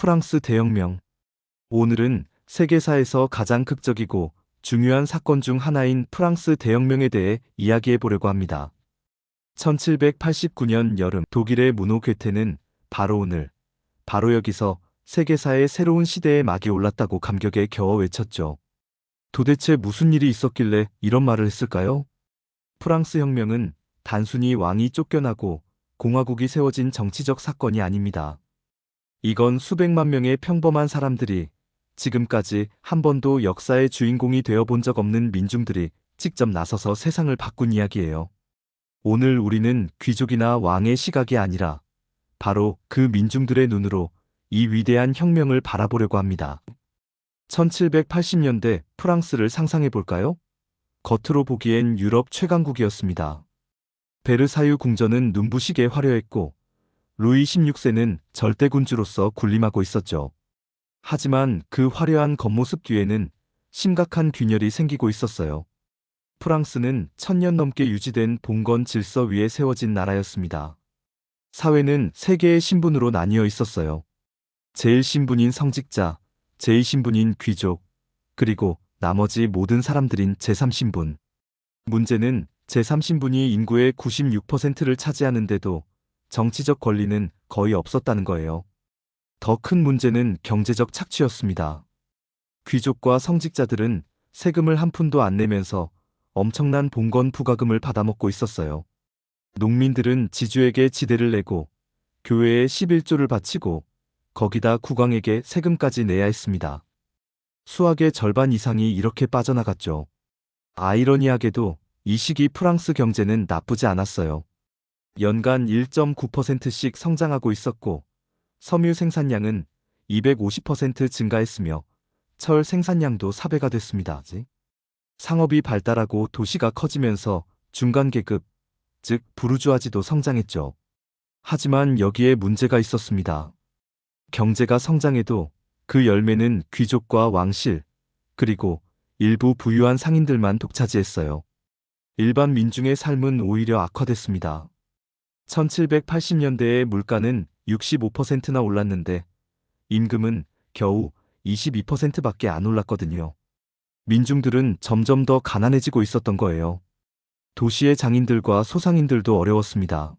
프랑스 대혁명. 오늘은 세계사에서 가장 극적이고 중요한 사건 중 하나인 프랑스 대혁명에 대해 이야기해 보려고 합니다. 1789년 여름 독일의 문호 괴테는 바로 오늘, 바로 여기서 세계사의 새로운 시대의 막이 올랐다고 감격에 겨워 외쳤죠. 도대체 무슨 일이 있었길래 이런 말을 했을까요? 프랑스 혁명은 단순히 왕이 쫓겨나고 공화국이 세워진 정치적 사건이 아닙니다. 이건 수백만 명의 평범한 사람들이, 지금까지 한 번도 역사의 주인공이 되어 본 적 없는 민중들이 직접 나서서 세상을 바꾼 이야기예요. 오늘 우리는 귀족이나 왕의 시각이 아니라 바로 그 민중들의 눈으로 이 위대한 혁명을 바라보려고 합니다. 1780년대 프랑스를 상상해 볼까요? 겉으로 보기엔 유럽 최강국이었습니다. 베르사유 궁전은 눈부시게 화려했고 루이 16세는 절대군주로서 군림하고 있었죠. 하지만 그 화려한 겉모습 뒤에는 심각한 균열이 생기고 있었어요. 프랑스는 1000년 넘게 유지된 봉건 질서 위에 세워진 나라였습니다. 사회는 세 개의 신분으로 나뉘어 있었어요. 제1신분인 성직자, 제2신분인 귀족, 그리고 나머지 모든 사람들인 제3신분. 문제는 제3신분이 인구의 96%를 차지하는데도 정치적 권리는 거의 없었다는 거예요. 더 큰 문제는 경제적 착취였습니다. 귀족과 성직자들은 세금을 한 푼도 안 내면서 엄청난 봉건 부과금을 받아먹고 있었어요. 농민들은 지주에게 지대를 내고 교회에 11조를 바치고 거기다 국왕에게 세금까지 내야 했습니다. 수확의 절반 이상이 이렇게 빠져나갔죠. 아이러니하게도 이 시기 프랑스 경제는 나쁘지 않았어요. 연간 1.9%씩 성장하고 있었고 섬유 생산량은 250% 증가했으며 철 생산량도 4배가 됐습니다. 상업이 발달하고 도시가 커지면서 중간계급, 즉 부르주아지도 성장했죠. 하지만 여기에 문제가 있었습니다. 경제가 성장해도 그 열매는 귀족과 왕실, 그리고 일부 부유한 상인들만 독차지했어요. 일반 민중의 삶은 오히려 악화됐습니다. 1780년대에 물가는 65%나 올랐는데 임금은 겨우 22%밖에 안 올랐거든요. 민중들은 점점 더 가난해지고 있었던 거예요. 도시의 장인들과 소상인들도 어려웠습니다.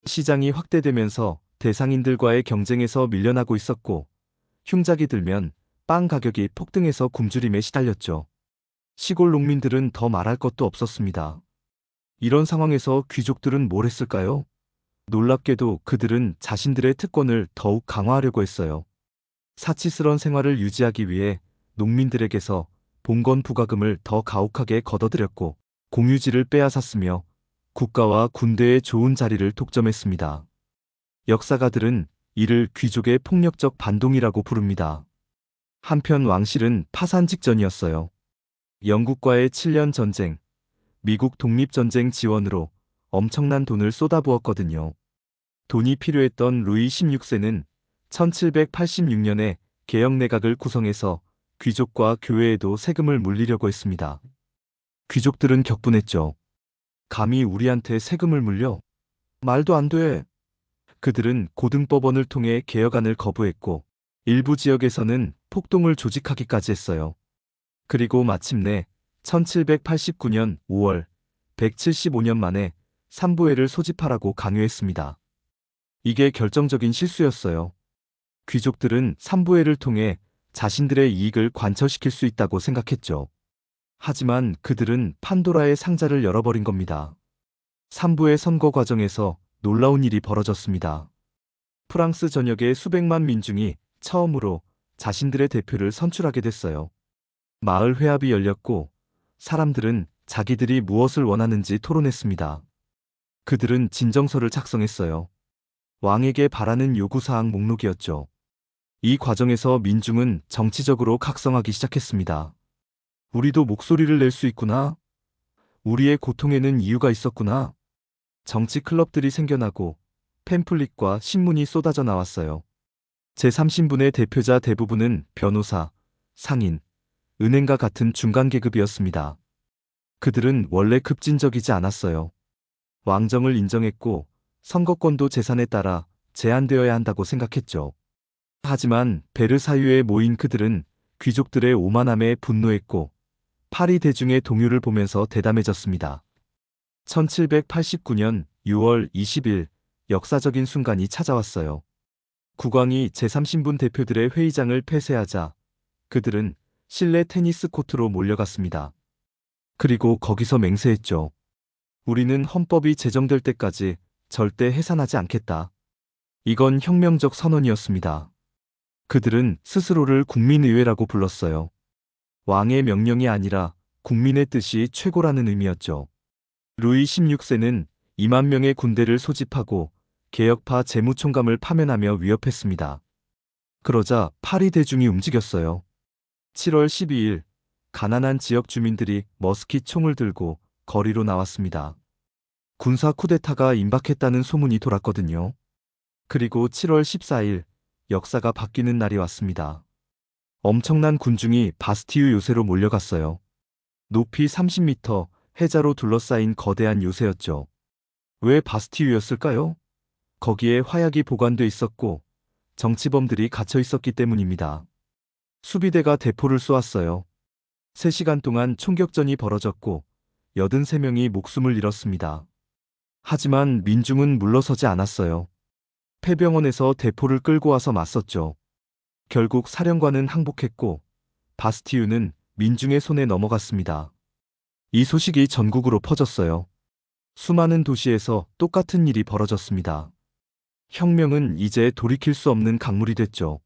시장이 확대되면서 대상인들과의 경쟁에서 밀려나고 있었고 흉작이 들면 빵 가격이 폭등해서 굶주림에 시달렸죠. 시골 농민들은 더 말할 것도 없었습니다. 이런 상황에서 귀족들은 뭘 했을까요? 놀랍게도 그들은 자신들의 특권을 더욱 강화하려고 했어요. 사치스러운 생활을 유지하기 위해 농민들에게서 봉건 부과금을 더 가혹하게 걷어들였고 공유지를 빼앗았으며 국가와 군대의 좋은 자리를 독점했습니다. 역사가들은 이를 귀족의 폭력적 반동이라고 부릅니다. 한편 왕실은 파산 직전이었어요. 영국과의 7년 전쟁, 미국 독립전쟁 지원으로 엄청난 돈을 쏟아부었거든요. 돈이 필요했던 루이 16세는 1786년에 개혁내각을 구성해서 귀족과 교회에도 세금을 물리려고 했습니다. 귀족들은 격분했죠. 감히 우리한테 세금을 물려? 말도 안 돼. 그들은 고등법원을 통해 개혁안을 거부했고 일부 지역에서는 폭동을 조직하기까지 했어요. 그리고 마침내 1789년 5월 175년 만에 삼부회를 소집하라고 강요했습니다. 이게 결정적인 실수였어요. 귀족들은 삼부회를 통해 자신들의 이익을 관철시킬 수 있다고 생각했죠. 하지만 그들은 판도라의 상자를 열어버린 겁니다. 삼부회 선거 과정에서 놀라운 일이 벌어졌습니다. 프랑스 전역의 수백만 민중이 처음으로 자신들의 대표를 선출하게 됐어요. 마을 회합이 열렸고 사람들은 자기들이 무엇을 원하는지 토론했습니다. 그들은 진정서를 작성했어요. 왕에게 바라는 요구사항 목록이었죠. 이 과정에서 민중은 정치적으로 각성하기 시작했습니다. 우리도 목소리를 낼 수 있구나. 우리의 고통에는 이유가 있었구나. 정치 클럽들이 생겨나고 팸플릿과 신문이 쏟아져 나왔어요. 제3신분의 대표자 대부분은 변호사, 상인, 은행가 같은 중간계급이었습니다. 그들은 원래 급진적이지 않았어요. 왕정을 인정했고 선거권도 재산에 따라 제한되어야 한다고 생각했죠. 하지만 베르사유에 모인 그들은 귀족들의 오만함에 분노했고 파리 대중의 동요를 보면서 대담해졌습니다. 1789년 6월 20일 역사적인 순간이 찾아왔어요. 국왕이 제3신분 대표들의 회의장을 폐쇄하자 그들은 실내 테니스 코트로 몰려갔습니다. 그리고 거기서 맹세했죠. 우리는 헌법이 제정될 때까지 절대 해산하지 않겠다. 이건 혁명적 선언이었습니다. 그들은 스스로를 국민의회라고 불렀어요. 왕의 명령이 아니라 국민의 뜻이 최고라는 의미였죠. 루이 16세는 2만 명의 군대를 소집하고 개혁파 재무총감을 파면하며 위협했습니다. 그러자 파리 대중이 움직였어요. 7월 12일 가난한 지역 주민들이 머스킷 총을 들고 거리로 나왔습니다. 군사 쿠데타가 임박했다는 소문이 돌았거든요. 그리고 7월 14일 역사가 바뀌는 날이 왔습니다. 엄청난 군중이 바스티유 요새로 몰려갔어요. 높이 30m, 해자로 둘러싸인 거대한 요새였죠. 왜 바스티유였을까요? 거기에 화약이 보관돼 있었고 정치범들이 갇혀 있었기 때문입니다. 수비대가 대포를 쏘았어요. 3시간 동안 총격전이 벌어졌고 83명이 목숨을 잃었습니다. 하지만 민중은 물러서지 않았어요. 폐병원에서 대포를 끌고 와서 맞섰죠. 결국 사령관은 항복했고 바스티유는 민중의 손에 넘어갔습니다. 이 소식이 전국으로 퍼졌어요. 수많은 도시에서 똑같은 일이 벌어졌습니다. 혁명은 이제 돌이킬 수 없는 강물이 됐죠.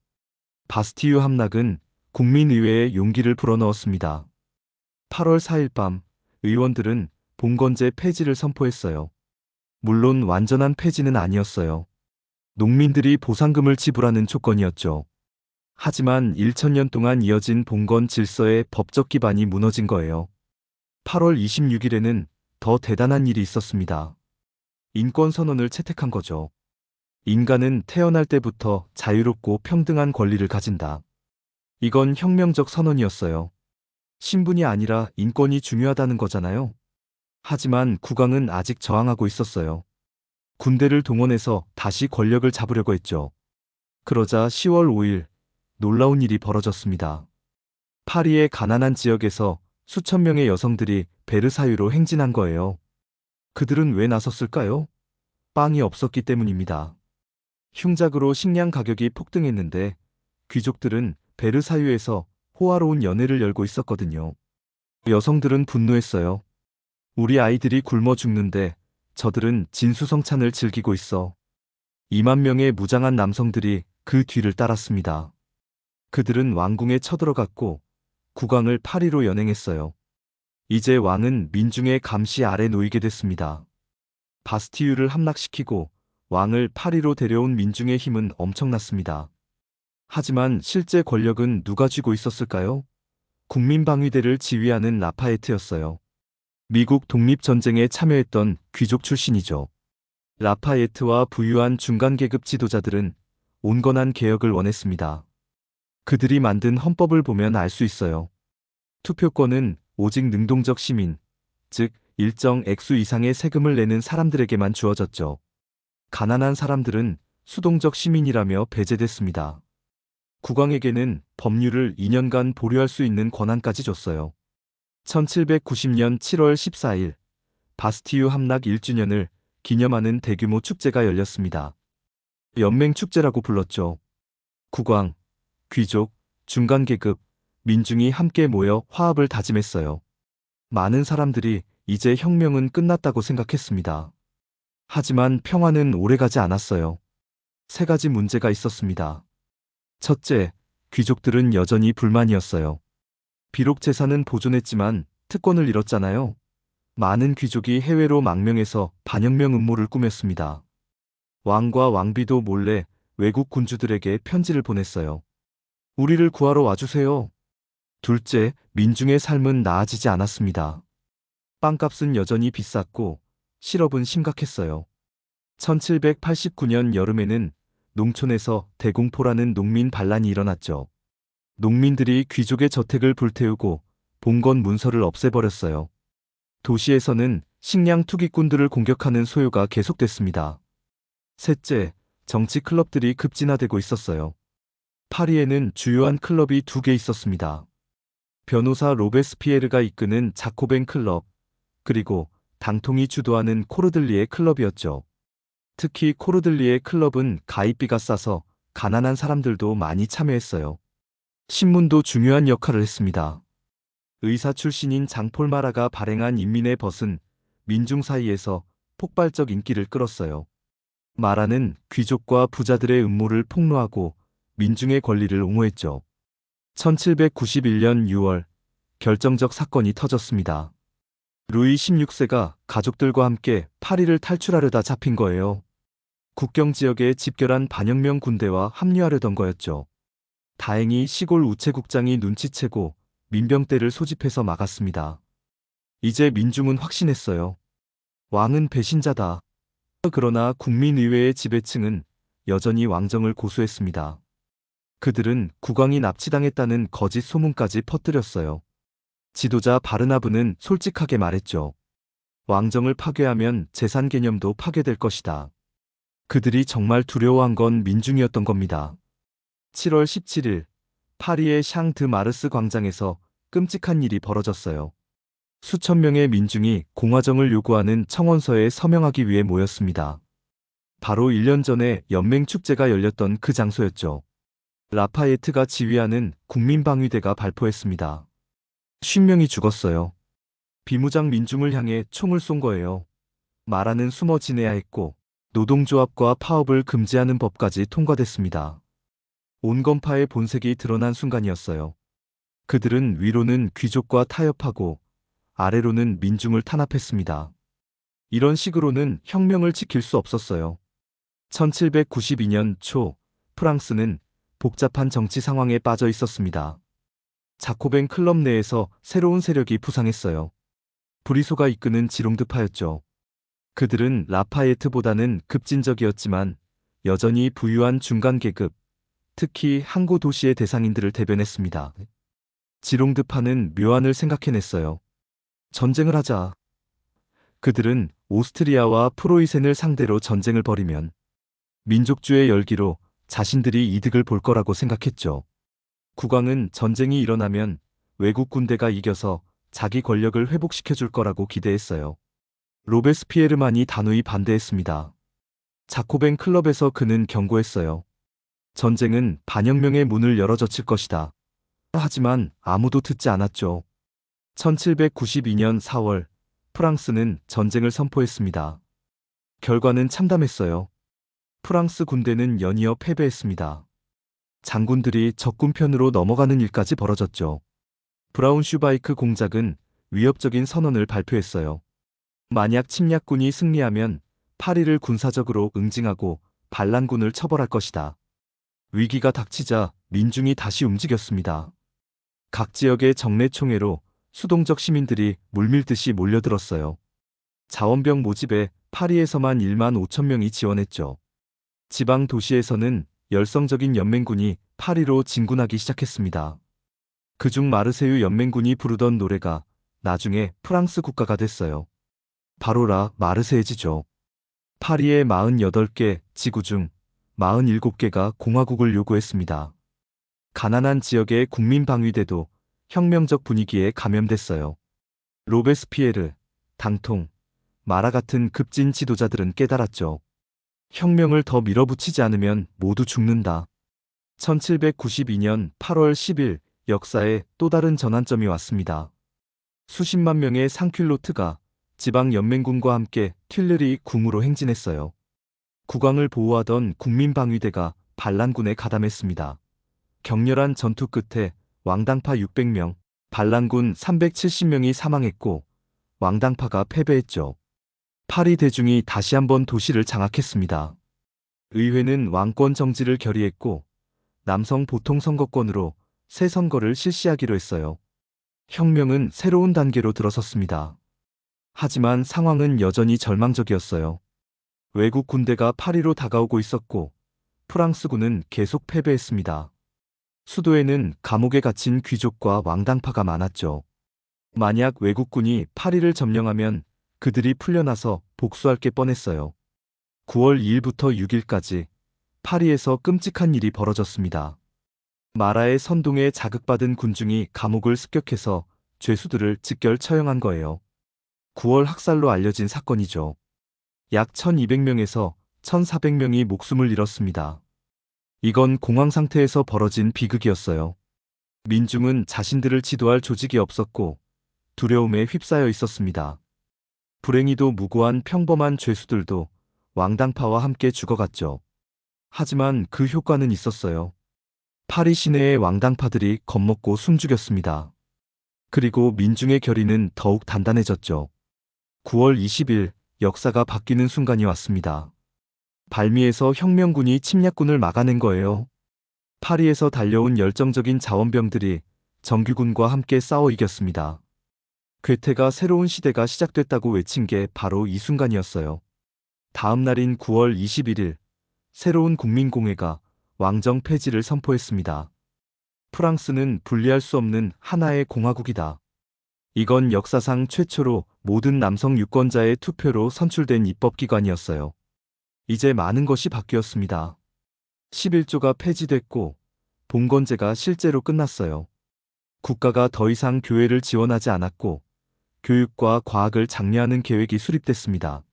바스티유 함락은 국민의회에 용기를 불어넣었습니다. 8월 4일 밤 의원들은 봉건제 폐지를 선포했어요. 물론 완전한 폐지는 아니었어요. 농민들이 보상금을 지불하는 조건이었죠. 하지만 1000년 동안 이어진 봉건 질서의 법적 기반이 무너진 거예요. 8월 26일에는 더 대단한 일이 있었습니다. 인권선언을 채택한 거죠. 인간은 태어날 때부터 자유롭고 평등한 권리를 가진다. 이건 혁명적 선언이었어요. 신분이 아니라 인권이 중요하다는 거잖아요. 하지만 국왕은 아직 저항하고 있었어요. 군대를 동원해서 다시 권력을 잡으려고 했죠. 그러자 10월 5일 놀라운 일이 벌어졌습니다. 파리의 가난한 지역에서 수천 명의 여성들이 베르사유로 행진한 거예요. 그들은 왜 나섰을까요? 빵이 없었기 때문입니다. 흉작으로 식량 가격이 폭등했는데 귀족들은 베르사유에서 호화로운 연회를 열고 있었거든요. 여성들은 분노했어요. 우리 아이들이 굶어 죽는데 저들은 진수성찬을 즐기고 있어. 2만 명의 무장한 남성들이 그 뒤를 따랐습니다. 그들은 왕궁에 쳐들어갔고 국왕을 파리로 연행했어요. 이제 왕은 민중의 감시 아래 놓이게 됐습니다. 바스티유를 함락시키고 왕을 파리로 데려온 민중의 힘은 엄청났습니다. 하지만 실제 권력은 누가 쥐고 있었을까요? 국민방위대를 지휘하는 라파에트였어요. 미국 독립전쟁에 참여했던 귀족 출신이죠. 라파에트와 부유한 중간계급 지도자들은 온건한 개혁을 원했습니다. 그들이 만든 헌법을 보면 알 수 있어요. 투표권은 오직 능동적 시민, 즉 일정 액수 이상의 세금을 내는 사람들에게만 주어졌죠. 가난한 사람들은 수동적 시민이라며 배제됐습니다. 국왕에게는 법률을 2년간 보류할 수 있는 권한까지 줬어요. 1790년 7월 14일 바스티유 함락 1주년을 기념하는 대규모 축제가 열렸습니다. 연맹축제라고 불렀죠. 국왕, 귀족, 중간계급, 민중이 함께 모여 화합을 다짐했어요. 많은 사람들이 이제 혁명은 끝났다고 생각했습니다. 하지만 평화는 오래가지 않았어요. 3가지 문제가 있었습니다. 첫째, 귀족들은 여전히 불만이었어요. 비록 재산은 보존했지만 특권을 잃었잖아요. 많은 귀족이 해외로 망명해서 반혁명 음모를 꾸몄습니다. 왕과 왕비도 몰래 외국 군주들에게 편지를 보냈어요. 우리를 구하러 와주세요. 둘째, 민중의 삶은 나아지지 않았습니다. 빵값은 여전히 비쌌고 실업은 심각했어요. 1789년 여름에는 농촌에서 대공포라는 농민 반란이 일어났죠. 농민들이 귀족의 저택을 불태우고 봉건 문서를 없애버렸어요. 도시에서는 식량 투기꾼들을 공격하는 소요가 계속됐습니다. 셋째, 정치 클럽들이 급진화되고 있었어요. 파리에는 주요한 클럽이 두 개 있었습니다. 변호사 로베스피에르가 이끄는 자코벤 클럽, 그리고 당통이 주도하는 코르들리에 클럽이었죠. 특히 코르들리에 클럽은 가입비가 싸서 가난한 사람들도 많이 참여했어요. 신문도 중요한 역할을 했습니다. 의사 출신인 장폴 마라가 발행한 인민의 벗은 민중 사이에서 폭발적 인기를 끌었어요. 마라는 귀족과 부자들의 음모를 폭로하고 민중의 권리를 옹호했죠. 1791년 6월 결정적 사건이 터졌습니다. 루이 16세가 가족들과 함께 파리를 탈출하려다 잡힌 거예요. 국경 지역에 집결한 반혁명 군대와 합류하려던 거였죠. 다행히 시골 우체국장이 눈치채고 민병대를 소집해서 막았습니다. 이제 민중은 확신했어요. 왕은 배신자다. 그러나 국민의회의 지배층은 여전히 왕정을 고수했습니다. 그들은 국왕이 납치당했다는 거짓 소문까지 퍼뜨렸어요. 지도자 바르나브는 솔직하게 말했죠. 왕정을 파괴하면 재산 개념도 파괴될 것이다. 그들이 정말 두려워한 건 민중이었던 겁니다. 7월 17일 파리의 샹드 마르스 광장에서 끔찍한 일이 벌어졌어요. 수천 명의 민중이 공화정을 요구하는 청원서에 서명하기 위해 모였습니다. 바로 1년 전에 연맹축제가 열렸던 그 장소였죠. 라파예트가 지휘하는 국민방위대가 발포했습니다. 50명이 죽었어요. 비무장 민중을 향해 총을 쏜 거예요. 마라는 숨어 지내야 했고 노동조합과 파업을 금지하는 법까지 통과됐습니다. 온건파의 본색이 드러난 순간이었어요. 그들은 위로는 귀족과 타협하고 아래로는 민중을 탄압했습니다. 이런 식으로는 혁명을 지킬 수 없었어요. 1792년 초 프랑스는 복잡한 정치 상황에 빠져 있었습니다. 자코벤 클럽 내에서 새로운 세력이 부상했어요. 브리소가 이끄는 지롱드파였죠. 그들은 라파예트보다는 급진적이었지만 여전히 부유한 중간 계급, 특히 항구 도시의 대상인들을 대변했습니다. 지롱드파는 묘안을 생각해냈어요. 전쟁을 하자. 그들은 오스트리아와 프로이센을 상대로 전쟁을 벌이면 민족주의 열기로 자신들이 이득을 볼 거라고 생각했죠. 국왕은 전쟁이 일어나면 외국 군대가 이겨서 자기 권력을 회복시켜줄 거라고 기대했어요. 로베스피에르만이 단호히 반대했습니다. 자코벤 클럽에서 그는 경고했어요. 전쟁은 반혁명의 문을 열어젖힐 것이다. 하지만 아무도 듣지 않았죠. 1792년 4월 프랑스는 전쟁을 선포했습니다. 결과는 참담했어요. 프랑스 군대는 연이어 패배했습니다. 장군들이 적군 편으로 넘어가는 일까지 벌어졌죠. 브라운슈바이크 공작은 위협적인 선언을 발표했어요. 만약 침략군이 승리하면 파리를 군사적으로 응징하고 반란군을 처벌할 것이다. 위기가 닥치자 민중이 다시 움직였습니다. 각 지역의 정례총회로 수동적 시민들이 물밀듯이 몰려들었어요. 자원병 모집에 파리에서만 1만 5천 명이 지원했죠. 지방 도시에서는 열성적인 연맹군이 파리로 진군하기 시작했습니다. 그중 마르세유 연맹군이 부르던 노래가 나중에 프랑스 국가가 됐어요. 바로 라 마르세유지죠. 파리의 48개 지구 중 47개가 공화국을 요구했습니다. 가난한 지역의 국민방위대도 혁명적 분위기에 감염됐어요. 로베스피에르, 당통, 마라 같은 급진 지도자들은 깨달았죠. 혁명을 더 밀어붙이지 않으면 모두 죽는다. 1792년 8월 10일 역사에 또 다른 전환점이 왔습니다. 수십만 명의 상큘로트가 지방연맹군과 함께 튠르리 궁으로 행진했어요. 국왕을 보호하던 국민방위대가 반란군에 가담했습니다. 격렬한 전투 끝에 왕당파 600명, 반란군 370명이 사망했고 왕당파가 패배했죠. 파리 대중이 다시 한번 도시를 장악했습니다. 의회는 왕권 정지를 결의했고 남성 보통 선거권으로 새 선거를 실시하기로 했어요. 혁명은 새로운 단계로 들어섰습니다. 하지만 상황은 여전히 절망적이었어요. 외국 군대가 파리로 다가오고 있었고 프랑스군은 계속 패배했습니다. 수도에는 감옥에 갇힌 귀족과 왕당파가 많았죠. 만약 외국군이 파리를 점령하면 그들이 풀려나서 복수할 게 뻔했어요. 9월 2일부터 6일까지 파리에서 끔찍한 일이 벌어졌습니다. 마라의 선동에 자극받은 군중이 감옥을 습격해서 죄수들을 즉결 처형한 거예요. 9월 학살로 알려진 사건이죠. 약 1200명에서 1400명이 목숨을 잃었습니다. 이건 공황 상태에서 벌어진 비극이었어요. 민중은 자신들을 지도할 조직이 없었고 두려움에 휩싸여 있었습니다. 불행히도 무고한 평범한 죄수들도 왕당파와 함께 죽어갔죠. 하지만 그 효과는 있었어요. 파리 시내의 왕당파들이 겁먹고 숨죽였습니다. 그리고 민중의 결의는 더욱 단단해졌죠. 9월 20일 역사가 바뀌는 순간이 왔습니다. 발미에서 혁명군이 침략군을 막아낸 거예요. 파리에서 달려온 열정적인 자원병들이 정규군과 함께 싸워 이겼습니다. 괴테가 새로운 시대가 시작됐다고 외친 게 바로 이 순간이었어요. 다음 날인 9월 21일 새로운 국민공회가 왕정 폐지를 선포했습니다. 프랑스는 분리할 수 없는 하나의 공화국이다. 이건 역사상 최초로 모든 남성 유권자의 투표로 선출된 입법기관이었어요. 이제 많은 것이 바뀌었습니다. 11조가 폐지됐고 봉건제가 실제로 끝났어요. 국가가 더 이상 교회를 지원하지 않았고 교육과 과학을 장려하는 계획이 수립됐습니다.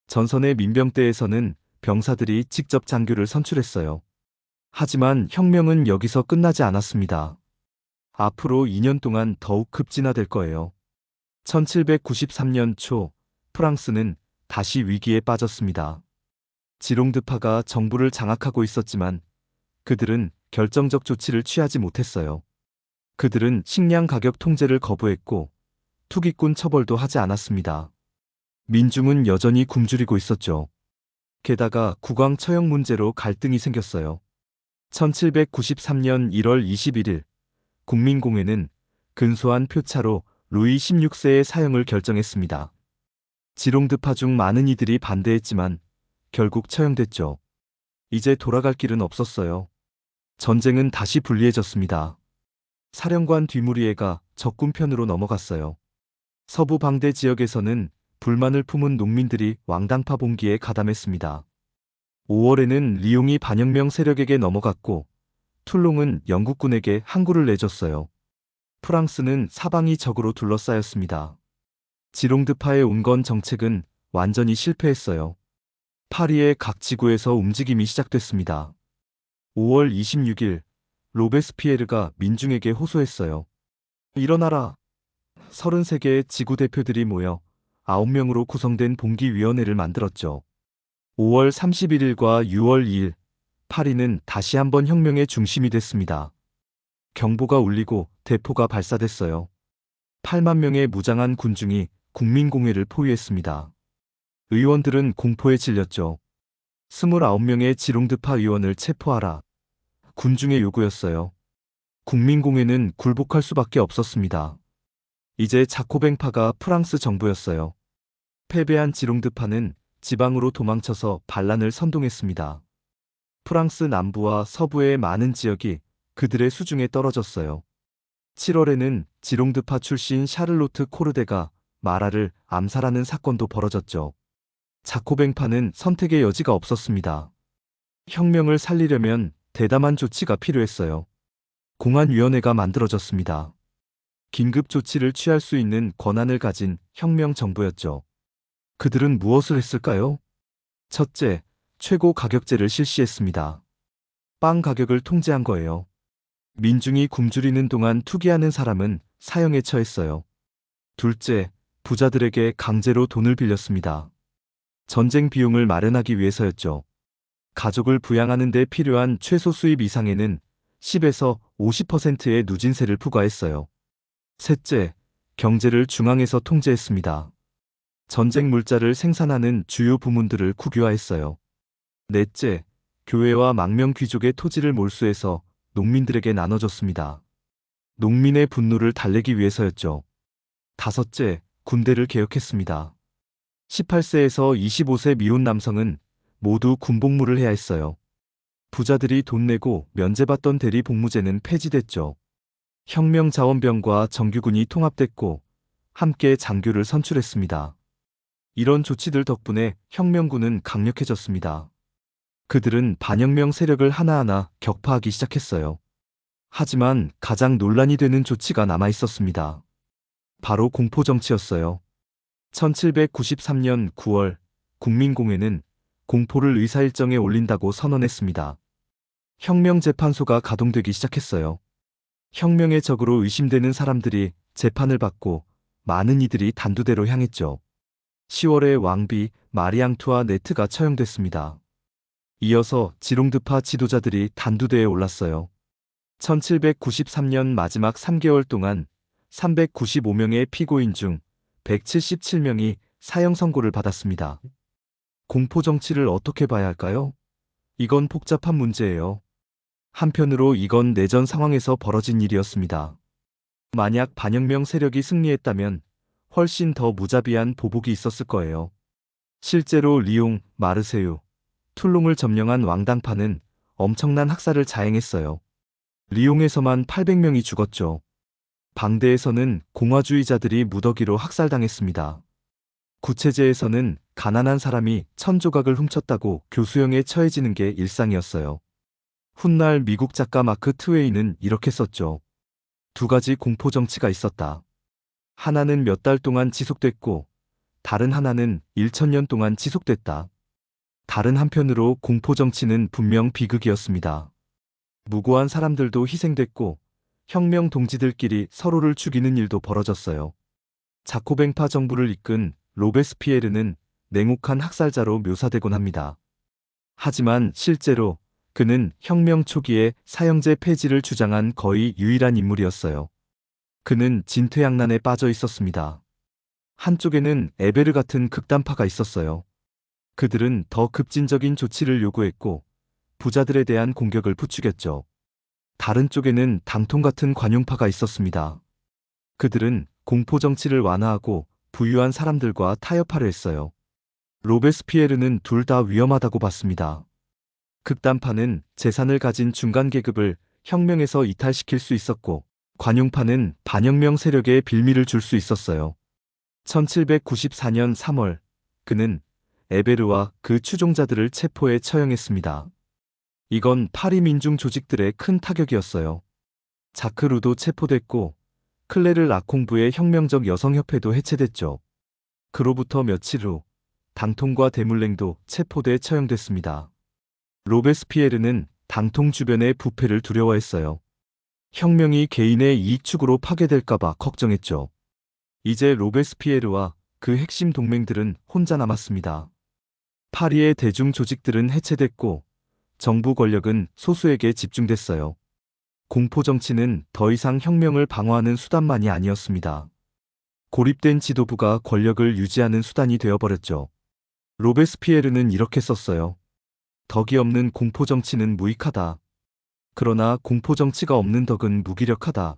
전선의 민병대에서는 병사들이 직접 장교를 선출했어요. 하지만 혁명은 여기서 끝나지 않았습니다. 앞으로 2년 동안 더욱 급진화될 거예요. 1793년 초 프랑스는 다시 위기에 빠졌습니다. 지롱드파가 정부를 장악하고 있었지만 그들은 결정적 조치를 취하지 못했어요. 그들은 식량 가격 통제를 거부했고 투기꾼 처벌도 하지 않았습니다. 민중은 여전히 굶주리고 있었죠. 게다가 국왕 처형 문제로 갈등이 생겼어요. 1793년 1월 21일 국민공회는 근소한 표차로 루이 16세의 사형을 결정했습니다. 지롱드파 중 많은 이들이 반대했지만 결국 처형됐죠. 이제 돌아갈 길은 없었어요. 전쟁은 다시 불리해졌습니다. 사령관 뒤무리에가 적군 편으로 넘어갔어요. 서부 방대 지역에서는 불만을 품은 농민들이 왕당파 봉기에 가담했습니다. 5월에는 리옹이 반혁명 세력에게 넘어갔고 툴롱은 영국군에게 항구를 내줬어요. 프랑스는 사방이 적으로 둘러싸였습니다. 지롱드파의 온건 정책은 완전히 실패했어요. 파리의 각 지구에서 움직임이 시작됐습니다. 5월 26일 로베스피에르가 민중에게 호소했어요. 일어나라. 33개의 지구 대표들이 모여 9명으로 구성된 봉기위원회를 만들었죠. 5월 31일과 6월 2일 파리는 다시 한번 혁명의 중심이 됐습니다. 경보가 울리고 대포가 발사됐어요. 8만 명의 무장한 군중이 국민공회를 포위했습니다. 의원들은 공포에 질렸죠. 29명의 지롱드파 의원을 체포하라. 군중의 요구였어요. 국민공회는 굴복할 수밖에 없었습니다. 이제 자코뱅파가 프랑스 정부였어요. 패배한 지롱드파는 지방으로 도망쳐서 반란을 선동했습니다. 프랑스 남부와 서부의 많은 지역이 그들의 수중에 떨어졌어요. 7월에는 지롱드파 출신 샤를로트 코르데가 마라를 암살하는 사건도 벌어졌죠. 자코뱅파는 선택의 여지가 없었습니다. 혁명을 살리려면 대담한 조치가 필요했어요. 공안위원회가 만들어졌습니다. 긴급 조치를 취할 수 있는 권한을 가진 혁명 정부였죠. 그들은 무엇을 했을까요? 첫째, 최고 가격제를 실시했습니다. 빵 가격을 통제한 거예요. 민중이 굶주리는 동안 투기하는 사람은 사형에 처했어요. 둘째, 부자들에게 강제로 돈을 빌렸습니다. 전쟁 비용을 마련하기 위해서였죠. 가족을 부양하는 데 필요한 최소 수입 이상에는 10에서 50%의 누진세를 부과했어요. 셋째, 경제를 중앙에서 통제했습니다. 전쟁 물자를 생산하는 주요 부문들을 국유화했어요. 넷째, 교회와 망명 귀족의 토지를 몰수해서 농민들에게 나눠줬습니다. 농민의 분노를 달래기 위해서였죠. 다섯째, 군대를 개혁했습니다. 18세에서 25세 미혼 남성은 모두 군복무를 해야 했어요. 부자들이 돈 내고 면제받던 대리 복무제는 폐지됐죠. 혁명 자원병과 정규군이 통합됐고 함께 장교를 선출했습니다. 이런 조치들 덕분에 혁명군은 강력해졌습니다. 그들은 반혁명 세력을 하나하나 격파하기 시작했어요. 하지만 가장 논란이 되는 조치가 남아 있었습니다. 바로 공포정치였어요. 1793년 9월 국민공회는 공포를 의사일정에 올린다고 선언했습니다. 혁명재판소가 가동되기 시작했어요. 혁명의 적으로 의심되는 사람들이 재판을 받고 많은 이들이 단두대로 향했죠. 10월에 왕비 마리앙투아 네트가 처형됐습니다. 이어서 지롱드파 지도자들이 단두대에 올랐어요. 1793년 마지막 3개월 동안 395명의 피고인 중 177명이 사형 선고를 받았습니다. 공포정치를 어떻게 봐야 할까요? 이건 복잡한 문제예요. 한편으로 이건 내전 상황에서 벌어진 일이었습니다. 만약 반혁명 세력이 승리했다면 훨씬 더 무자비한 보복이 있었을 거예요. 실제로 리옹, 마르세유, 툴롱을 점령한 왕당파는 엄청난 학살을 자행했어요. 리옹에서만 800명이 죽었죠. 방대에서는 공화주의자들이 무더기로 학살당했습니다. 구체제에서는 가난한 사람이 천조각을 훔쳤다고 교수형에 처해지는 게 일상이었어요. 훗날 미국 작가 마크 트웨이는 이렇게 썼죠. 두 가지 공포정치가 있었다. 하나는 몇 달 동안 지속됐고 다른 하나는 1000년 동안 지속됐다. 다른 한편으로 공포정치는 분명 비극이었습니다. 무고한 사람들도 희생됐고 혁명 동지들끼리 서로를 죽이는 일도 벌어졌어요. 자코뱅파 정부를 이끈 로베스피에르는 냉혹한 학살자로 묘사되곤 합니다. 하지만 실제로 그는 혁명 초기에 사형제 폐지를 주장한 거의 유일한 인물이었어요. 그는 진퇴양난에 빠져 있었습니다. 한쪽에는 에베르 같은 극단파가 있었어요. 그들은 더 급진적인 조치를 요구했고 부자들에 대한 공격을 부추겼죠. 다른 쪽에는 당통 같은 관용파가 있었습니다. 그들은 공포정치를 완화하고 부유한 사람들과 타협하려 했어요. 로베스피에르는 둘 다 위험하다고 봤습니다. 극단파는 재산을 가진 중간 계급을 혁명에서 이탈시킬 수 있었고 관용파는 반혁명 세력에 빌미를 줄 수 있었어요. 1794년 3월 그는 에베르와 그 추종자들을 체포해 처형했습니다. 이건 파리 민중 조직들의 큰 타격이었어요. 자크루도 체포됐고 클레르 라콩부의 혁명적 여성협회도 해체됐죠. 그로부터 며칠 후 당통과 데물랭도 체포돼 처형됐습니다. 로베스피에르는 당통 주변의 부패를 두려워했어요. 혁명이 개인의 이익 추구로 파괴될까봐 걱정했죠. 이제 로베스피에르와 그 핵심 동맹들은 혼자 남았습니다. 파리의 대중 조직들은 해체됐고 정부 권력은 소수에게 집중됐어요. 공포정치는 더 이상 혁명을 방어하는 수단만이 아니었습니다. 고립된 지도부가 권력을 유지하는 수단이 되어버렸죠. 로베스피에르는 이렇게 썼어요. 덕이 없는 공포정치는 무익하다. 그러나 공포정치가 없는 덕은 무기력하다.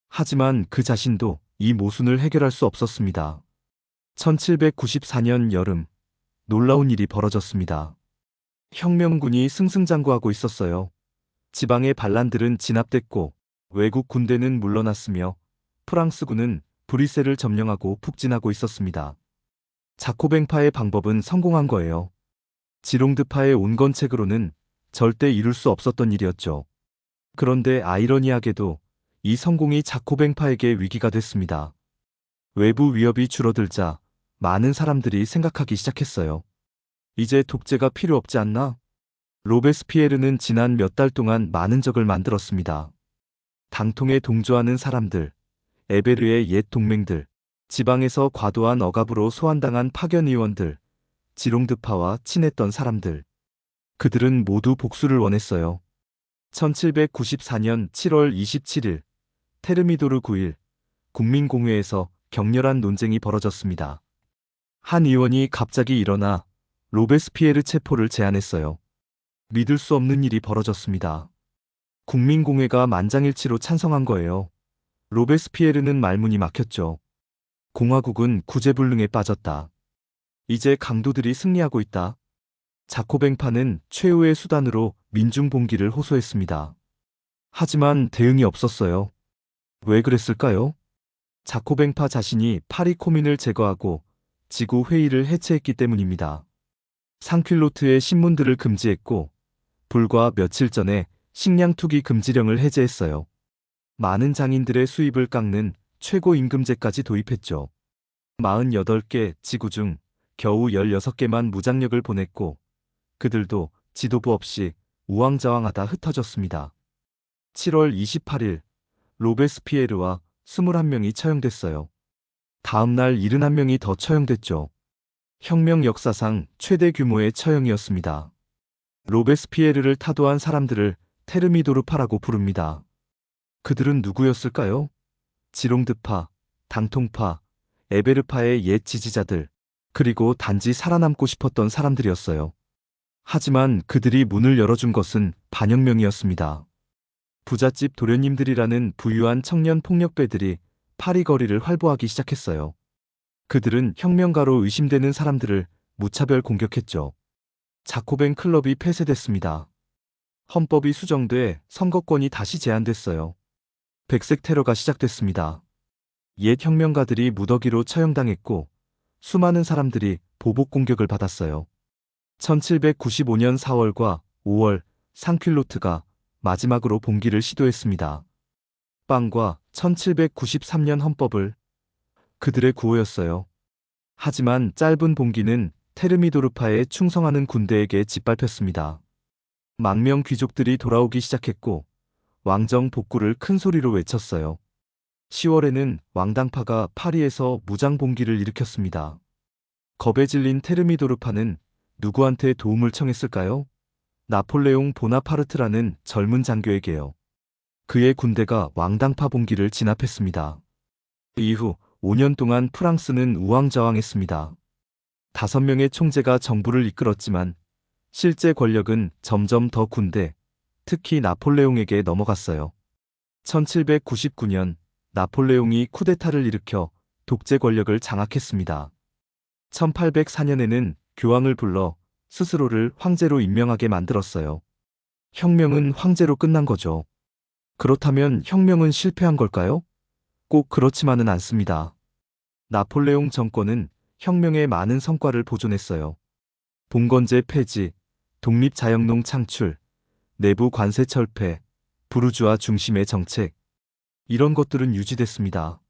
하지만 그 자신도 이 모순을 해결할 수 없었습니다. 1794년 여름, 놀라운 일이 벌어졌습니다. 혁명군이 승승장구하고 있었어요. 지방의 반란들은 진압됐고 외국 군대는 물러났으며 프랑스군은 브뤼셀을 점령하고 북진하고 있었습니다. 자코뱅파의 방법은 성공한 거예요. 지롱드파의 온건책으로는 절대 이룰 수 없었던 일이었죠. 그런데 아이러니하게도 이 성공이 자코뱅파에게 위기가 됐습니다. 외부 위협이 줄어들자 많은 사람들이 생각하기 시작했어요. 이제 독재가 필요 없지 않나? 로베스피에르는 지난 몇 달 동안 많은 적을 만들었습니다. 당통에 동조하는 사람들, 에베르의 옛 동맹들, 지방에서 과도한 억압으로 소환당한 파견 의원들, 지롱드파와 친했던 사람들. 그들은 모두 복수를 원했어요. 1794년 7월 27일 테르미도르 9일 국민공회에서 격렬한 논쟁이 벌어졌습니다. 한 의원이 갑자기 일어나 로베스피에르 체포를 제안했어요. 믿을 수 없는 일이 벌어졌습니다. 국민공회가 만장일치로 찬성한 거예요. 로베스피에르는 말문이 막혔죠. 공화국은 구제불능에 빠졌다. 이제 강도들이 승리하고 있다. 자코뱅파는 최후의 수단으로 민중봉기를 호소했습니다. 하지만 대응이 없었어요. 왜 그랬을까요? 자코뱅파 자신이 파리 코민을 제거하고 지구 회의를 해체했기 때문입니다. 상퀼로트의 신문들을 금지했고 불과 며칠 전에 식량 투기 금지령을 해제했어요. 많은 장인들의 수입을 깎는 최고임금제까지 도입했죠. 48개 지구 중 겨우 16개만 무장력을 보냈고 그들도 지도부 없이 우왕좌왕하다 흩어졌습니다. 7월 28일 로베스피에르와 21명이 처형됐어요. 다음 날 71명이 더 처형됐죠. 혁명 역사상 최대 규모의 처형이었습니다. 로베스피에르를 타도한 사람들을 테르미도르파라고 부릅니다. 그들은 누구였을까요? 지롱드파, 당통파, 에베르파의 옛 지지자들, 그리고 단지 살아남고 싶었던 사람들이었어요. 하지만 그들이 문을 열어준 것은 반혁명이었습니다. 부잣집 도련님들이라는 부유한 청년 폭력배들이 파리 거리를 활보하기 시작했어요. 그들은 혁명가로 의심되는 사람들을 무차별 공격했죠. 자코뱅 클럽이 폐쇄됐습니다. 헌법이 수정돼 선거권이 다시 제한됐어요. 백색 테러가 시작됐습니다. 옛 혁명가들이 무더기로 처형당했고 수많은 사람들이 보복 공격을 받았어요. 1795년 4월과 5월 상퀼로트가 마지막으로 봉기를 시도했습니다. 빵과 1793년 헌법을 그들의 구호였어요. 하지만 짧은 봉기는 테르미도르파에 충성하는 군대에게 짓밟혔습니다. 망명 귀족들이 돌아오기 시작했고 왕정 복구를 큰 소리로 외쳤어요. 10월에는 왕당파가 파리에서 무장 봉기를 일으켰습니다. 겁에 질린 테르미도르파는 누구한테 도움을 청했을까요? 나폴레옹 보나파르트라는 젊은 장교에게요. 그의 군대가 왕당파 봉기를 진압했습니다. 이후 5년 동안 프랑스는 우왕좌왕했습니다. 5명의 총재가 정부를 이끌었지만 실제 권력은 점점 더 군대, 특히 나폴레옹에게 넘어갔어요. 1799년 나폴레옹이 쿠데타를 일으켜 독재 권력을 장악했습니다. 1804년에는 교황을 불러 스스로를 황제로 임명하게 만들었어요. 혁명은 황제로 끝난 거죠. 그렇다면 혁명은 실패한 걸까요? 꼭 그렇지만은 않습니다. 나폴레옹 정권은 혁명의 많은 성과를 보존했어요. 봉건제 폐지, 독립자영농 창출, 내부 관세 철폐, 부르주아 중심의 정책, 이런 것들은 유지됐습니다.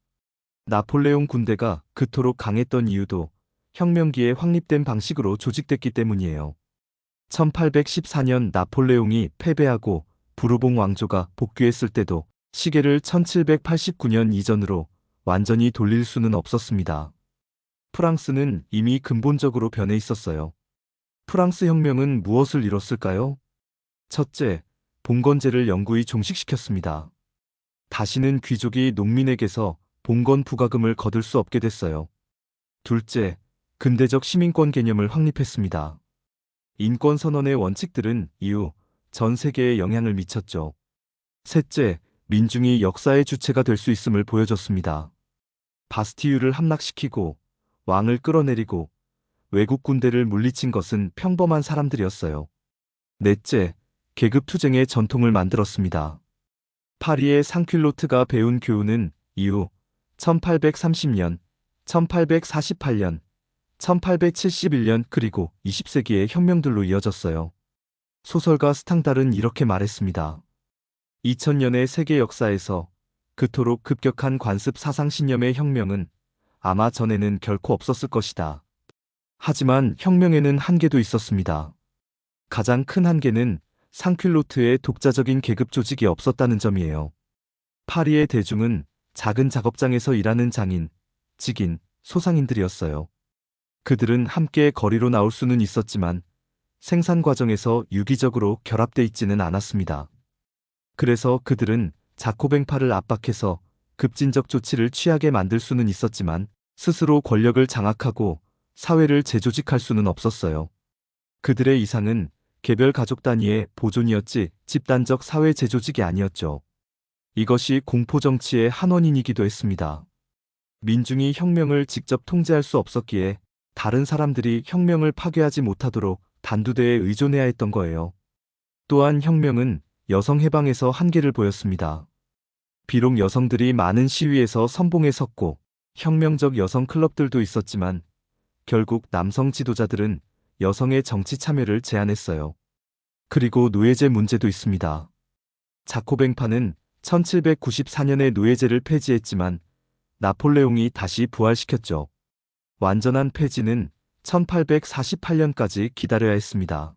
나폴레옹 군대가 그토록 강했던 이유도 혁명기에 확립된 방식으로 조직됐기 때문이에요. 1814년 나폴레옹이 패배하고 부르봉 왕조가 복귀했을 때도 시계를 1789년 이전으로 완전히 돌릴 수는 없었습니다. 프랑스는 이미 근본적으로 변해 있었어요. 프랑스 혁명은 무엇을 이뤘을까요? 첫째, 봉건제를 영구히 종식시켰습니다. 다시는 귀족이 농민에게서 봉건 부과금을 거둘 수 없게 됐어요. 둘째, 근대적 시민권 개념을 확립했습니다. 인권선언의 원칙들은 이후 전 세계에 영향을 미쳤죠. 셋째, 민중이 역사의 주체가 될 수 있음을 보여줬습니다. 바스티유를 함락시키고 왕을 끌어내리고 외국 군대를 물리친 것은 평범한 사람들이었어요. 넷째, 계급투쟁의 전통을 만들었습니다. 파리의 상퀼로트가 배운 교훈은 이후 1830년, 1848년, 1871년 그리고 20세기의 혁명들로 이어졌어요. 소설가 스탕달은 이렇게 말했습니다. 2000년의 세계 역사에서 그토록 급격한 관습 사상 신념의 혁명은 아마 전에는 결코 없었을 것이다. 하지만 혁명에는 한계도 있었습니다. 가장 큰 한계는 상퀼로트의 독자적인 계급 조직이 없었다는 점이에요. 파리의 대중은 작은 작업장에서 일하는 장인, 직인, 소상인들이었어요. 그들은 함께 거리로 나올 수는 있었지만 생산 과정에서 유기적으로 결합돼 있지는 않았습니다. 그래서 그들은 자코뱅파를 압박해서 급진적 조치를 취하게 만들 수는 있었지만 스스로 권력을 장악하고 사회를 재조직할 수는 없었어요. 그들의 이상은 개별 가족 단위의 보존이었지 집단적 사회 재조직이 아니었죠. 이것이 공포정치의 한 원인이기도 했습니다. 민중이 혁명을 직접 통제할 수 없었기에 다른 사람들이 혁명을 파괴하지 못하도록 단두대에 의존해야 했던 거예요. 또한 혁명은 여성 해방에서 한계를 보였습니다. 비록 여성들이 많은 시위에서 선봉에 섰고 혁명적 여성 클럽들도 있었지만 결국 남성 지도자들은 여성의 정치 참여를 제한했어요. 그리고 노예제 문제도 있습니다. 자코뱅파는 1794년에 노예제를 폐지했지만 나폴레옹이 다시 부활시켰죠. 완전한 폐지는 1848년까지 기다려야 했습니다.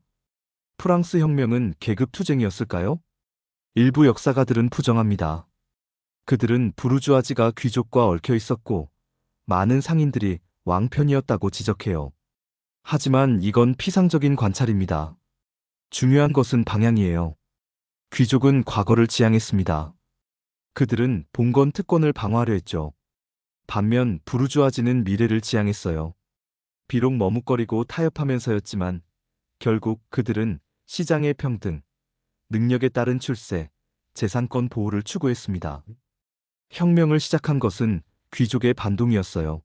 프랑스 혁명은 계급투쟁이었을까요? 일부 역사가들은 부정합니다. 그들은 부르주아지가 귀족과 얽혀 있었고 많은 상인들이 왕편이었다고 지적해요. 하지만 이건 피상적인 관찰입니다. 중요한 것은 방향이에요. 귀족은 과거를 지향했습니다. 그들은 봉건 특권을 방어하려 했죠. 반면 부르주아지는 미래를 지향했어요. 비록 머뭇거리고 타협하면서였지만 결국 그들은 시장의 평등, 능력에 따른 출세, 재산권 보호를 추구했습니다. 혁명을 시작한 것은 귀족의 반동이었어요.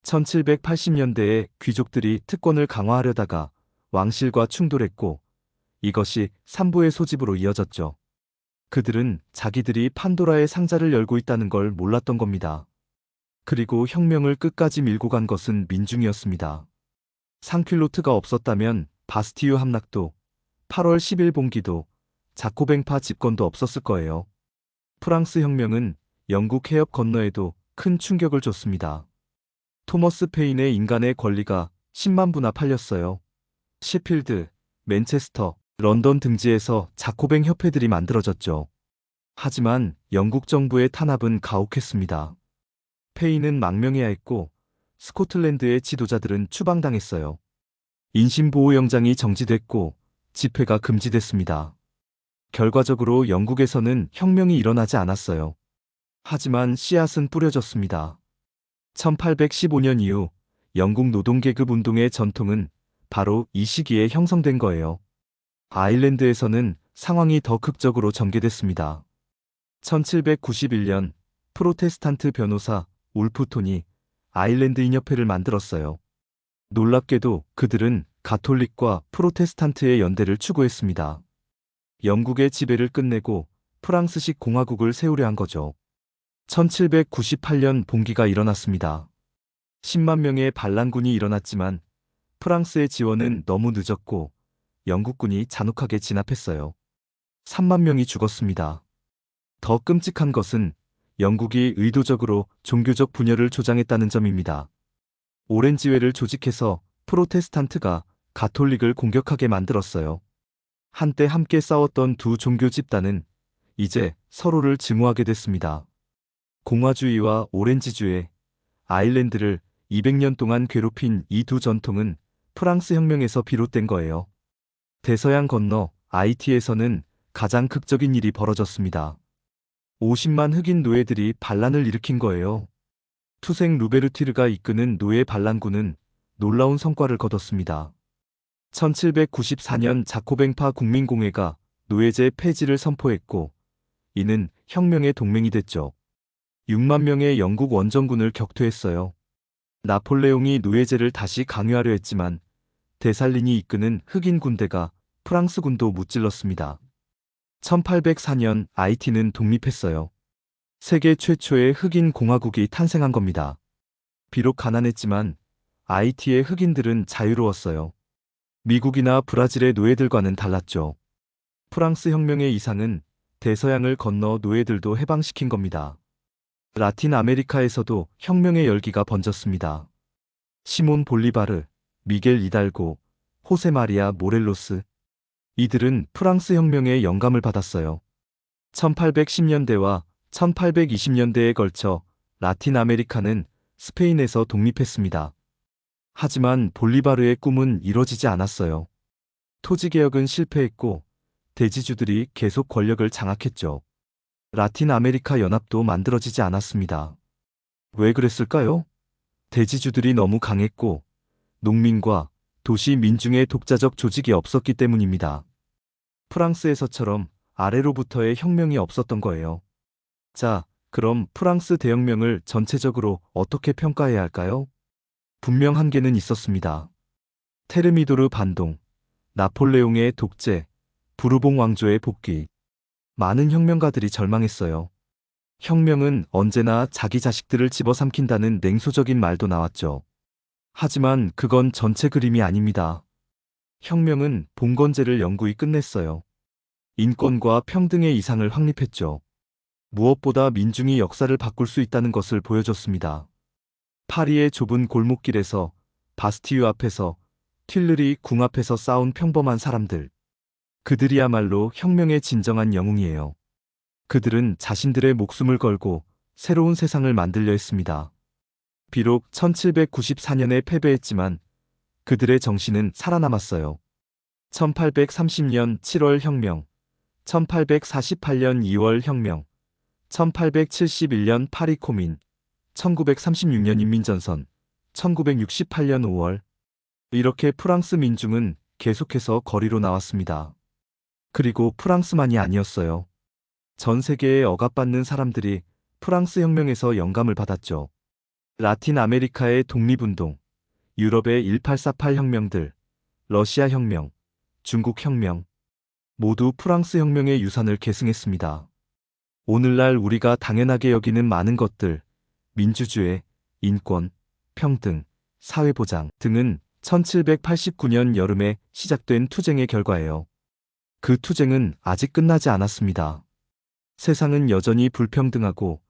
1780년대에 귀족들이 특권을 강화하려다가 왕실과 충돌했고 이것이 산부의 소집으로 이어졌죠. 그들은 자기들이 판도라의 상자를 열고 있다는 걸 몰랐던 겁니다. 그리고 혁명을 끝까지 밀고 간 것은 민중이었습니다. 상퀼로트가 없었다면 바스티유 함락도 8월 10일 봉기도 자코뱅파 집권도 없었을 거예요. 프랑스 혁명은 영국 해협 건너에도 큰 충격을 줬습니다. 토머스 페인의 인간의 권리가 10만 부나 팔렸어요. 시필드, 맨체스터, 런던 등지에서 자코뱅 협회들이 만들어졌죠. 하지만 영국 정부의 탄압은 가혹했습니다. 페인은 망명해야 했고 스코틀랜드의 지도자들은 추방당했어요. 인신보호영장이 정지됐고 집회가 금지됐습니다. 결과적으로 영국에서는 혁명이 일어나지 않았어요. 하지만 씨앗은 뿌려졌습니다. 1815년 이후 영국 노동계급 운동의 전통은 바로 이 시기에 형성된 거예요. 아일랜드에서는 상황이 더 극적으로 전개됐습니다. 1791년 프로테스탄트 변호사 울프톤이 아일랜드인협회를 만들었어요. 놀랍게도 그들은 가톨릭과 프로테스탄트의 연대를 추구했습니다. 영국의 지배를 끝내고 프랑스식 공화국을 세우려 한 거죠. 1798년 봉기가 일어났습니다. 10만 명의 반란군이 일어났지만 프랑스의 지원은 너무 늦었고 영국군이 잔혹하게 진압했어요. 3만 명이 죽었습니다. 더 끔찍한 것은 영국이 의도적으로 종교적 분열을 조장했다는 점입니다. 오렌지회를 조직해서 프로테스탄트가 가톨릭을 공격하게 만들었어요. 한때 함께 싸웠던 두 종교 집단은 이제 서로를 증오하게 됐습니다. 공화주의와 오렌지주의, 아일랜드를 200년 동안 괴롭힌 이 두 전통은 프랑스 혁명에서 비롯된 거예요. 대서양 건너 아이티에서는 가장 극적인 일이 벌어졌습니다. 50만 흑인 노예들이 반란을 일으킨 거예요. 투생 루베르티르가 이끄는 노예 반란군은 놀라운 성과를 거뒀습니다. 1794년 자코뱅파 국민공회가 노예제 폐지를 선포했고 이는 혁명의 동맹이 됐죠. 6만 명의 영국 원정군을 격퇴했어요. 나폴레옹이 노예제를 다시 강요하려 했지만 데살린이 이끄는 흑인 군대가 프랑스 군도 무찔렀습니다. 1804년 아이티는 독립했어요. 세계 최초의 흑인 공화국이 탄생한 겁니다. 비록 가난했지만 아이티의 흑인들은 자유로웠어요. 미국이나 브라질의 노예들과는 달랐죠. 프랑스 혁명의 이상은 대서양을 건너 노예들도 해방시킨 겁니다. 라틴 아메리카에서도 혁명의 열기가 번졌습니다. 시몬 볼리바르, 미겔 이달고, 호세 마리아 모렐로스. 이들은 프랑스 혁명의 영감을 받았어요. 1810년대와 1820년대에 걸쳐 라틴 아메리카는 스페인에서 독립했습니다. 하지만 볼리바르의 꿈은 이뤄지지 않았어요. 토지개혁은 실패했고 대지주들이 계속 권력을 장악했죠. 라틴 아메리카 연합도 만들어지지 않았습니다. 왜 그랬을까요? 대지주들이 너무 강했고 농민과 도시 민중의 독자적 조직이 없었기 때문입니다. 프랑스에서처럼 아래로부터의 혁명이 없었던 거예요. 자, 그럼 프랑스 대혁명을 전체적으로 어떻게 평가해야 할까요? 분명 한계는 있었습니다. 테르미도르 반동, 나폴레옹의 독재, 부르봉 왕조의 복귀. 많은 혁명가들이 절망했어요. 혁명은 언제나 자기 자식들을 집어삼킨다는 냉소적인 말도 나왔죠. 하지만 그건 전체 그림이 아닙니다. 혁명은 봉건제를 영구히 끝냈어요. 인권과 평등의 이상을 확립했죠. 무엇보다 민중이 역사를 바꿀 수 있다는 것을 보여줬습니다. 파리의 좁은 골목길에서, 바스티유 앞에서, 튠르리 궁 앞에서 싸운 평범한 사람들. 그들이야말로 혁명의 진정한 영웅이에요. 그들은 자신들의 목숨을 걸고 새로운 세상을 만들려 했습니다. 비록 1794년에 패배했지만 그들의 정신은 살아남았어요. 1830년 7월 혁명, 1848년 2월 혁명, 1871년 파리 코민, 1936년 인민전선, 1968년 5월. 이렇게 프랑스 민중은 계속해서 거리로 나왔습니다. 그리고 프랑스만이 아니었어요. 전 세계에 억압받는 사람들이 프랑스 혁명에서 영감을 받았죠. 라틴 아메리카의 독립운동, 유럽의 1848 혁명들, 러시아 혁명, 중국 혁명, 모두 프랑스 혁명의 유산을 계승했습니다. 오늘날 우리가 당연하게 여기는 많은 것들, 민주주의, 인권, 평등, 사회보장 등은 1789년 여름에 시작된 투쟁의 결과예요. 그 투쟁은 아직 끝나지 않았습니다. 세상은 여전히 불평등하고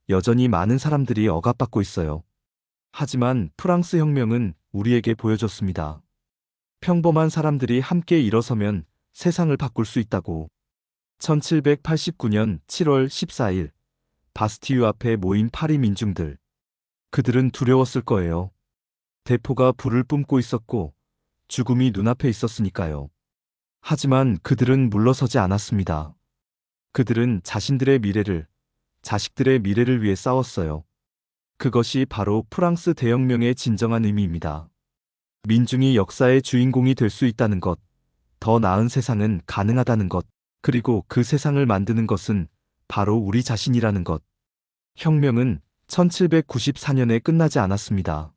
여전히 많은 사람들이 억압받고 있어요. 하지만 프랑스 혁명은 우리에게 보여줬습니다. 평범한 사람들이 함께 일어서면 세상을 바꿀 수 있다고. 1789년 7월 14일, 바스티유 앞에 모인 파리 민중들. 그들은 두려웠을 거예요. 대포가 불을 뿜고 있었고 죽음이 눈앞에 있었으니까요. 하지만 그들은 물러서지 않았습니다. 그들은 자신들의 미래를, 자식들의 미래를 위해 싸웠어요. 그것이 바로 프랑스 대혁명의 진정한 의미입니다. 민중이 역사의 주인공이 될 수 있다는 것, 더 나은 세상은 가능하다는 것, 그리고 그 세상을 만드는 것은 바로 우리 자신이라는 것. 혁명은 1794년에 끝나지 않았습니다.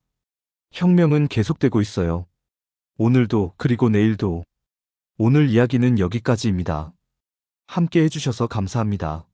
혁명은 계속되고 있어요. 오늘도 그리고 내일도. 오늘 이야기는 여기까지입니다. 함께 해주셔서 감사합니다.